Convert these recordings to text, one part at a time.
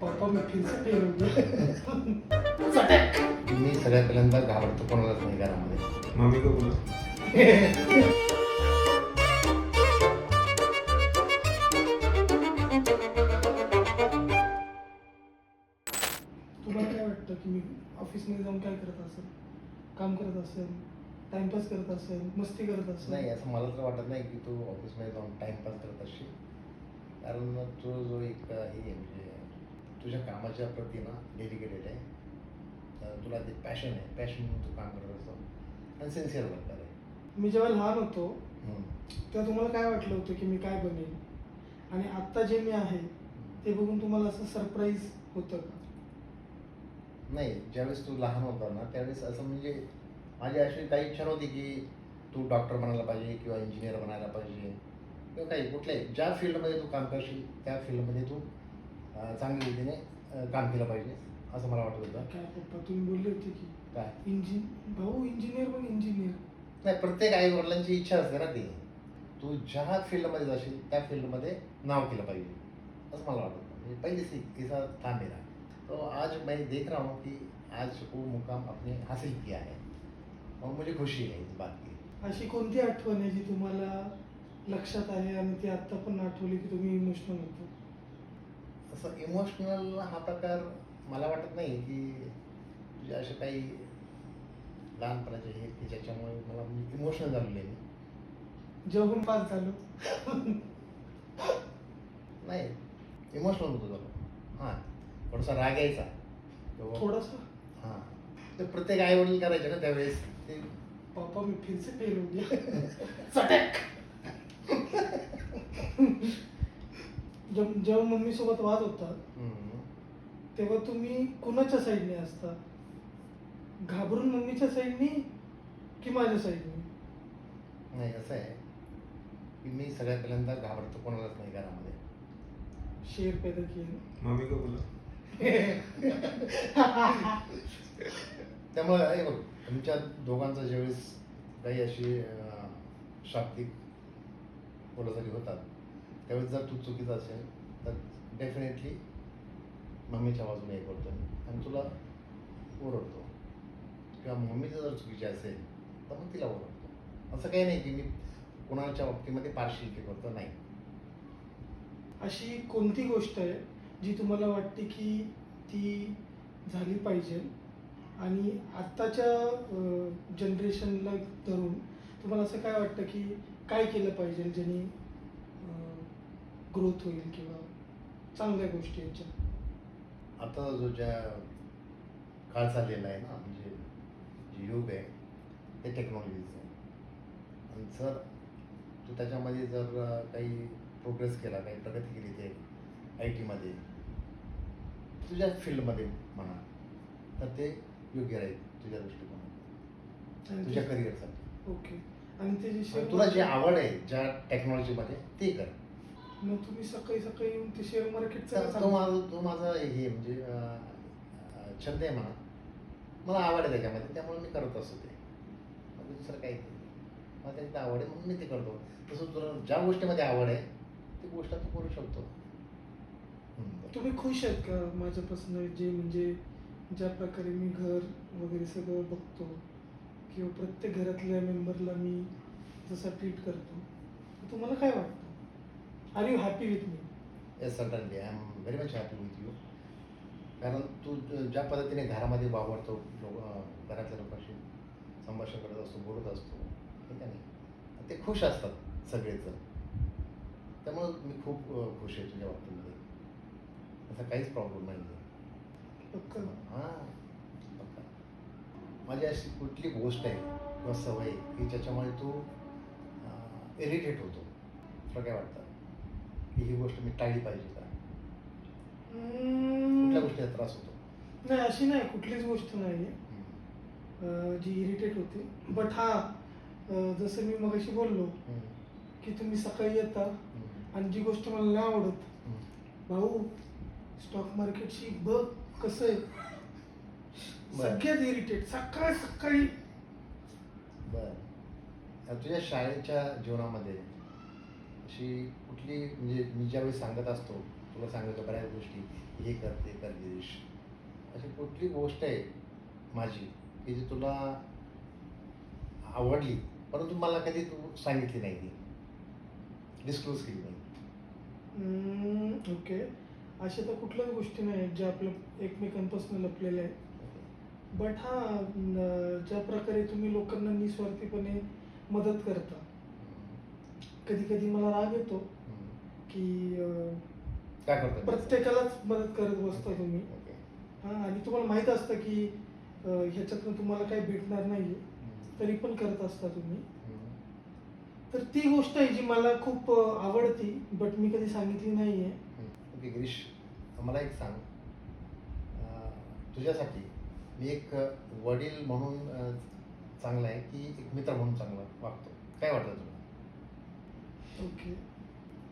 पापा मी फिर से फेल हो गया. चटक. मी सगळ्यात पहिल्यांदा घाबरतो कोणालाच नाही घरामध्ये. मम्मी को बोलो. तुम्हाला काय वाटतं की मी ऑफिसमध्ये जाऊन काय करत असेल, काम करत असेल, टाइमपास करत असेल, मस्ती करत असेल? नाही, असं मला तर वाटत नाही की तू ऑफिसमध्ये जाऊन टाइमपास करत असशील. कारण तो जो एक हे आहे म्हणजे तुझ्या कामाच्या प्रती ना डेडिकेटेड आहे. तुला ते पॅशन आहे, पॅशन म्हणून तू काम करत असतो आणि सिन्सिअर वर्कर आहे. मी जेव्हा लहान होतो हम्म. तेव्हा तुम्हाला काय वाटलं होतं की मी काय बनेन, आणि आत्ता जे मी आहे ते बघून तुम्हाला असं सरप्राईज होतं का? नाही, ज्यावेळेस तू लहान होता ना त्यावेळेस असं म्हणजे माझी अशी काही इच्छा नव्हती की तू डॉक्टर बनायला पाहिजे किंवा इंजिनियर बनायला पाहिजे किंवा काही कुठल्याही ज्या फील्डमध्ये तू काम करशील त्या फील्डमध्ये तू चांगल्या रीतीने काम केलं पाहिजे असं मला वाटत होतं. काय पप्पा तुम्ही बोलले होते की काय भाऊ इंजिनियर पण इंजिनियर. नाही, प्रत्येक आई वडिलांची इच्छा असते ना ती तू ज्या फील्डमध्ये जाशील त्या फील्डमध्ये नाव केलं पाहिजे असं मला वाटत होतं. म्हणजे पहिली ऐसा था मेरा. तो आज मैं देख रहा हूँ कि आज वो मुकाम आपने हासिल किया है और मुझे खुशी है इस बात की. अशी कोणती आठवण आहे जी तुम्हाला लक्षात आहे आणि ती आत्ता पण आठवली की तुम्ही इमोशनल होतो? असं इमोशनल हा प्रकार मला वाटत नाही की म्हणजे असे काही लहानपणाचे हे की ज्याच्यामुळे मला इमोशनल झालेलं आहे. जेव्हा पण पास झालो. नाही, इमोशनल होतो झालो. हां, थोडासा राग यायचा थोडासा. हां, ते प्रत्येक आई वडील करायचे ना त्यावेळेस ते. पापा मी फिर से फेल हो गया. चटक. जेव्हा मम्मी सोबत वाद होता हम्म. तेव्हा तुम्ही कुणाच्या साईडने असता? घाबरून मम्मीच्या साईडने की माझ्या साईडने? नाही, असं आहे की मी सगळ्यात पहिल्यांदा घाबरतो कोणालाच नाही घरामध्ये. शेर पैदा किया. मम्मी को बोलो. त्यामुळे हे बघ, तुमच्या दोघांचं ज्यावेळेस काही अशी शाब्दिक बोलाचाली होतात त्यावेळेस जर तू चुकीचं असेल तर डेफिनेटली मम्मीच्या बाजूने हे करतो आणि तुला ओरडतो, किंवा मम्मी जर चुकीची असेल तर मग तिला ओरडतो. असं काही नाही की मी कोणाच्या बाबतीमध्ये पार्शियलिटी करतो, नाही. अशी कोणती गोष्ट आहे जी तुम्हाला वाटते की ती झाली पाहिजे आणि आत्ताच्या जनरेशनला धरून तुम्हाला असं काय वाटतं की काय केलं पाहिजे ज्याने ग्रोथ होईल किंवा चांगल्या गोष्टी याच्या? आता जो ज्या काळ चाललेला आहे ना, म्हणजे जे युग आहे ते टेक्नॉलॉजीचं आहे. आणि जर तू त्याच्यामध्ये जर काही प्रोग्रेस केला, काही प्रगती केली ते IT मध्ये तुझ्या फील्डमध्ये म्हणा तर ते योग्य राहील तुझ्या दृष्टिकोनात, तुझ्या करिअरसाठी. ओके. आणि ते जे तुला जे आवड आहे ज्या टेक्नॉलॉजीमध्ये ते कर. मग तुम्ही सकाळी सकाळी येऊन ते शेअर तर मार्केटचं तो माझा हे म्हणजे छंद आहे म्हणा, मला आवड आहे त्याच्यामध्ये त्यामुळे मी करत असतो ते. म्हणजे दुसरं काही नाही, मला त्याच्यात आवड आहे म्हणून मी ते करतो. तसं तुला ज्या गोष्टीमध्ये आवड आहे ती गोष्ट तू करू शकतो. तुम्ही खुश आहेत का माझ्यापासून, जे म्हणजे ज्या प्रकारे मी घर वगैरे सगळं बघतो किंवा प्रत्येक घरातल्या मेंबरला मी जसा ट्रीट करतो, तर तुम्हाला काय वाटतं? Are you happy with me? Yes, certainly I am very much happy with you. कारण तू ज्या पद्धतीने घरामध्ये वावरतो, घरातल्या लोकांशी संभाषण करत असतो, बोलत असतो, ठीक आहे नाही, ते खुश असतात सगळेच. त्यामुळं मी खूप खुश आहे तुझ्या बाबतीमध्ये. असा काहीच प्रॉब्लेम नाही आहे. हां, पक्का. माझी अशी कुठली गोष्ट आहे किंवा सवय आहे की ज्याच्यामुळे तू इरिटेट होतो, तुला काय वाटतं की ही गोष्ट मी टाळली पाहिजे का? कुठल्या गोष्टीचा त्रास होतो? नाही, अशी नाही, कुठलीच गोष्ट नाही आहे जी इरिटेट होते. बट हा जसं मी मगाशी बोललो की तुम्ही सकाळी येता आणि जी गोष्ट मला नाही आवडत, भाऊ स्टॉक मार्केटशी बघ कसं आहे, सगळ्यात इरिटेट सकाळी सकाळी. बरं, तुझ्या शाळेच्या जीवनामध्ये अशी कुठली म्हणजे मी ज्यावेळी सांगत असतो तुला सांगायचं बऱ्याच गोष्टी, हे कर ते कर गिरीश, अशी कुठली गोष्ट आहे माझी की जी तुला आवडली परंतु मला कधी तू सांगितली नाही, ती डिस्क्लोज केली नाही? ओके. अशा तर कुठल्याच गोष्टी नाही आहेत ज्या आपल्या एकमेकांपासून लपलेल्या आहेत. बट हां, ज्या प्रकारे तुम्ही लोकांना निस्वार्थीपणे मदत करता, कधी कधी मला राग येतो की काय करतो प्रत्येकालाच मदत करत बसता तुम्ही. ओके. हां, आणि तुम्हाला माहीत असतं की ह्याच्यातनं तुम्हाला काही भेटणार नाही, तरी पण करत असता तुम्ही. तर ती गोष्ट आहे जी मला खूप आवडती, बट मी कधी सांगितली नाही आहे. ओके गिरीश, मला एक सांग, तुझ्यासाठी मी एक वडील म्हणून चांगला आहे की एक मित्र म्हणून चांगला वागतो, काय वाटतं तुला? ओके.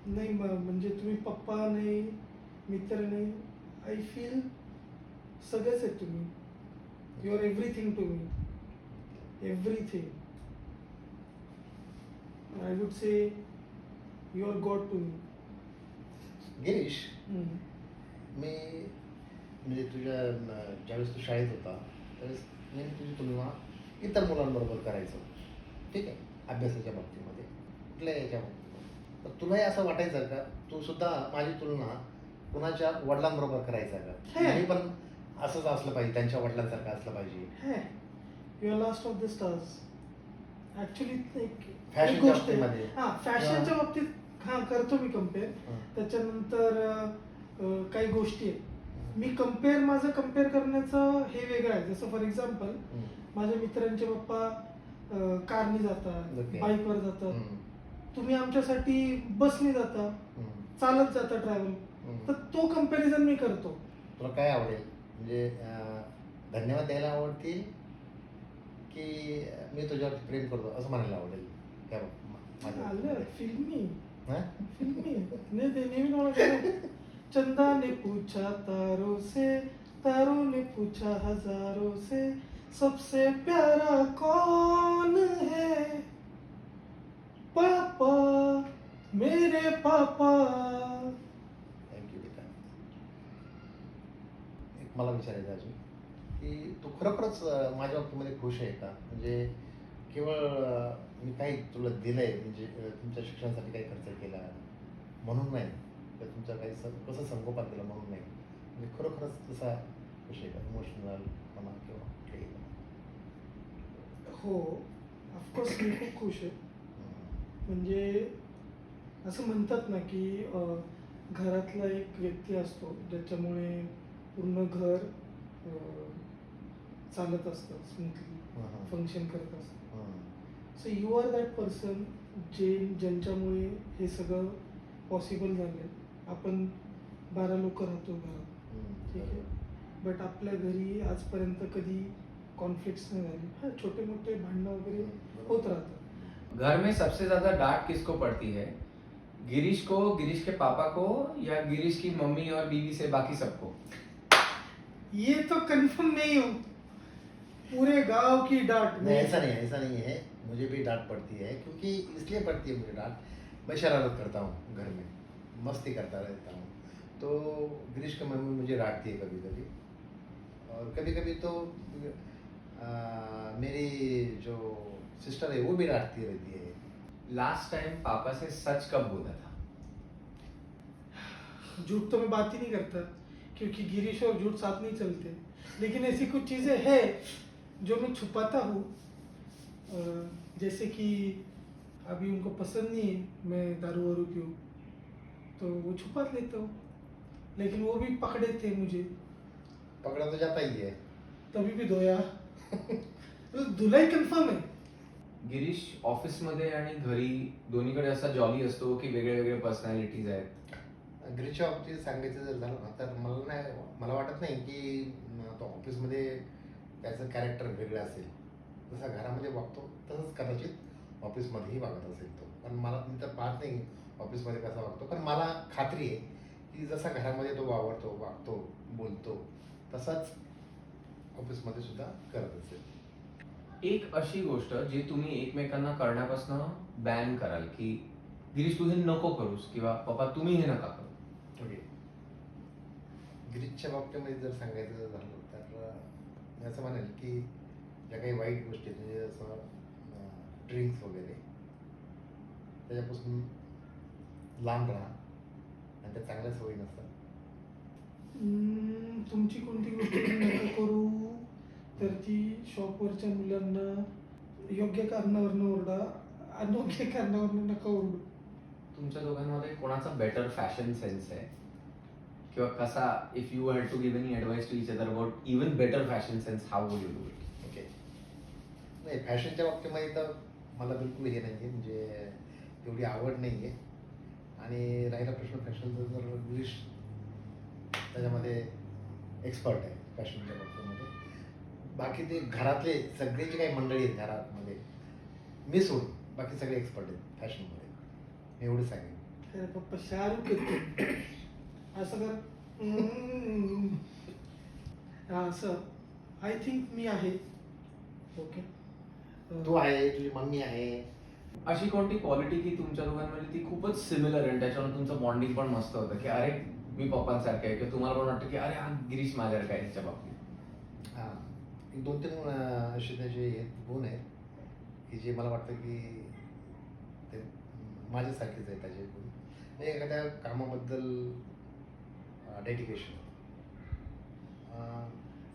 नाही म्हणजे तुम्ही पप्पा नाही, मित्र नाही, आय फील सगळेच आहेत तुम्ही. You are everything to me, everything. I would say you are God to me. Girish, मी म्हणजे तुझ्या ज्यावेळेस तू शाळेत होता त्यावेळेस मी तुझी तुलना इतर मुलांबरोबर करायचो, ठीक आहे, अभ्यासाच्या बाबतीमध्ये कुठल्या याच्या बाबतीमध्ये. तर तुलाही असं वाटायचं का तू सुद्धा माझी तुलना कुणाच्या वडिलांबरोबर करायचा का, हे. मी पण असंच असलं पाहिजे, त्यांच्या वडिलांसारखं असलं पाहिजे? You are last of the stars. Actually एक फॅशनच्या गोष्ट आहे. बाबतीमध्ये हां, फॅशनच्या बाबतीत हां करतो मी कम्पेअर. त्याच्यानंतर काही गोष्टी आहेत मी माझं कम्पेअर करण्याचं हे वेगळं आहे. जसं फॉर एक्झाम्पल माझ्या मित्रांचे पप्पा कारने जातात, Okay. बाईकवर जातात, तुम्ही आमच्यासाठी बसने जाता, चालत जाता ट्रॅव्हल. तर तो कम्पॅरिझन मी करतो. तुला काय आवडेल, म्हणजे धन्यवाद द्यायला आवडतील की मी तुझ्यावर प्रेम करतो असं म्हणायला आवडेल? काय आलं फिल्मी हां? फिल्मी ने देने भी चंदा ने पूछा तारों से, तारों ने पूछा हजारों से, सबसे प्यारा कौन है, पापा मेरे पापा. थँक्यू बेटा. एक मला विचारायचं अजून की तू खरोखरच माझ्या बाबतीमध्ये खुश आहे का? म्हणजे केवळ मी काही तुला दिलंय, म्हणजे तुमच्या शिक्षणासाठी काही खर्च केला म्हणून नाही, तर तुमचं काही कसं संगोपन केलं म्हणून नाही, म्हणजे खरोखरच तसा खुश आहे का, इमोशनल म्हणा किंवा कुठलेही म्हणा? हो, ऑफकोर्स मी खूप खुश आहे. म्हणजे असं म्हणतात ना की घरातला एक व्यक्ती असतो ज्याच्यामुळे पूर्ण घर चालत असतं, स्मूथली फंक्शन करत असतं. So you are that person ज्यांच्यामुळे हे सगळं पॉसिबल झालं. आपण 12 लोक राहतो घरात, ठीक आहे, बट आपल्या घरी आजपर्यंत कधी कॉन्फ्लिक्ट्स नाही झाले. हां, छोटे मोठे भांडणं वगैरे होत राहतात. घर में सबसे ज्यादा डांट किसको पड़ती है? गिरीश को, गिरीश के पापा को, या गिरीश की मम्मी और बीवी से बाकी सबको? ये तो कंफर्म नहीं हूँ. पूरे गांव की डांट. नहीं, ऐसा नहीं है, मुझे भी डांट पड़ती है, क्योंकि इसलिए पड़ती है मुझे डांट, मैं शरारत करता हूँ घर में, मस्ती करता रहता हूँ, तो गिरीश की मम्मी मुझे डांटती है कभी कभी, और कभी कभी तो मेरी जो सिस्टर है वो भी डांटती रहती है. लास्ट टाइम पापा से सच कब बोला था? झूठ तो मैं बात ही नहीं करता, क्योंकि गिरीश और झूठ साथ नहीं चलते. लेकिन ऐसी कुछ चीज़ें हैं जो मैं छुपाता हूँ. जैसे कि अभी उनको पसंद नहीं है मैं दारू वारू पीऊँ, तो वो छुपा लेता हूँ. लेकिन वो भी पकड़े थे मुझे, पकड़ा तो जाता ही है. तभी भी धोया. तो धुलाई कन्फर्म है. गिरीश ऑफिस मध्ये आणि घरी दोन्हीकडे असा जॉली असतो की वेगळे वेगळे पर्सनॅलिटीज आहेत? गिरीशच्या बाबतीत सांगायचं जर झालं ना तर मला वाटत नाही की तो ऑफिसमध्ये त्याचं कॅरेक्टर वेगळं असेल. जसा घरामध्ये वागतो तसंच कदाचित ऑफिसमध्येही वागत असेल तो. पण मला मी तर पाहत नाही ऑफिसमध्ये कसा वागतो, पण मला खात्री आहे की जसा घरामध्ये तो वागतो, बोलतो, तसाच ऑफिसमध्ये सुद्धा करत असेल. एक अशी गोष्ट जी तुम्ही एकमेकांना करण्यापासून बॅन कराल की गिरीश तू हे नको करूस, किंवा पप्पा तुम्ही हे नका करू? ओके, गिरीशच्या बाबतीमध्ये जर सांगायचं झालं तर मी असं म्हणेल की ज्या काही वाईट गोष्टी आहेत, म्हणजे जसं ड्रिंक्स वगैरे, त्याच्यापासून लांब राहा. आणि त्या चांगल्या सवयी नसतात. तुमची कोणती गोष्ट तुम्ही नका करू तर ती शॉपवरच्या मुलांना योग्य कारणावरनं ओरडा, अनोग्य कारणावरनं नका ओरडू. तुमच्या दोघांमध्ये कोणाचा बेटर फॅशन सेन्स आहे किंवा कसा, if you had to give any advice to each other about even better fashion sense, how would you do it? Okay, नाही फॅशनच्या बाबतीमध्ये तर मला बिलकुल हे नाही आहे, म्हणजे तेवढी आवड नाही आहे. आणि राहिला प्रश्न फॅशनचा, तर गिरीश त्याच्यामध्ये एक्सपर्ट आहे फॅशनच्या बाबतीमध्ये. बाकी ते घरातले सगळे जे काही मंडळी आहेत घरामध्ये, मी सोडून बाकी सगळे एक्सपर्ट आहेत फॅशनमध्ये, मी एवढं सांगेन. अरे पप्पा शाहरुख येतो असं कर. असं आय थिंक मी आहे. ओके, तू आहे, तुझी मम्मी आहे. अशी कोणती क्वालिटी की तुमच्या दोघांमध्ये ती खूपच सिमिलर आहे, त्याच्यावर तुमचं बॉन्डिंग पण मस्त होतं की अरे मी पप्पांसारखं आहे, किंवा तुम्हाला पण वाटतं की अरे हा गिरीश माझ्यासारखा आहे ह्याच्या बाबतीत? हां, एक 2-3 असे त्याचे हे गुण आहेत की जे मला वाटतं की ते माझ्यासारखेच आहेत त्याचे गुण. म्हणजे एखाद्या कामाबद्दल डेडिकेशन,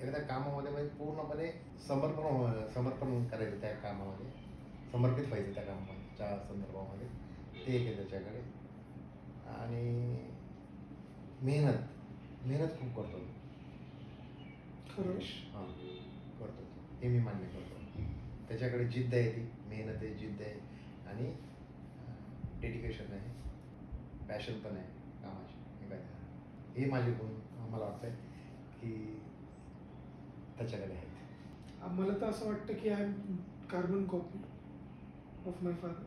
एखाद्या कामामध्ये म्हणजे पूर्णपणे समर्पण करायचं त्या कामामध्ये, समर्पित व्हायचं त्या कामाच्या संदर्भामध्ये, ते एक आहे त्याच्याकडे. आणि मेहनत खूप करतो खरं. हां, करतो, हे मी मान्य करतो. त्याच्याकडे जिद्द आहे, ती मेहनत आहे, जिद्द आहे आणि डेडिकेशन आहे, पॅशन पण आहे कामाची एखाद्या. हे माझे गुण मला वाटतं की त्याच्याकडे आहेत. मला तर असं वाटतं की I am carbon copy of my father.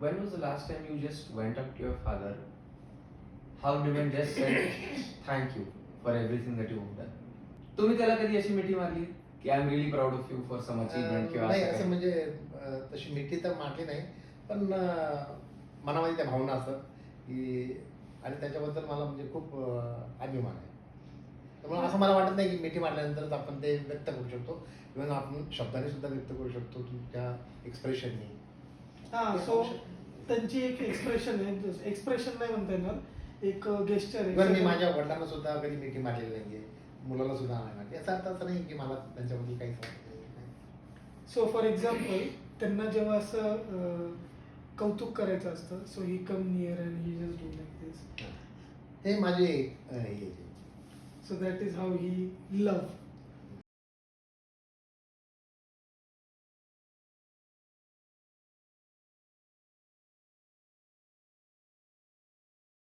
When was the last time you just went up to your father, hugged him and just said thank you for everything that you've done? तुम्ही त्याला कधी अशी मिठी मारली की I am really proud of you for some achievement किंवा नाही, असं असं काही? म्हणजे तशी मिठी तर मारली नाही, पण मनामध्ये त्या भावना असतात की, आणि त्याच्याबद्दल मला म्हणजे खूप अभिमान आहे. त्यामुळे असं मला वाटत नाही की मिठी मारल्यानंतरच आपण ते व्यक्त करू शकतो, इव्हन आपण शब्दाने सुद्धा व्यक्त करू शकतो तुमच्या एक्सप्रेशननी. हां, सो त्यांची एक एक्सप्रेशन आहे, एक्सप्रेशन नाही म्हणता येणार, एक गेस्चर इव्हन मी आहे. माझ्या वडिलांना सुद्धा कधी मिठी मारलेली नाहीये, मुलाला सुद्धा नाही मारली. याचा अर्थ असं नाही की मला त्यांच्याबद्दल काही नाही. सो फॉर एक्झाम्पल त्यांना जेव्हा असं कौतुक करायचं असतं, so he come near and he just do like this. हे माझे हे so that is how he love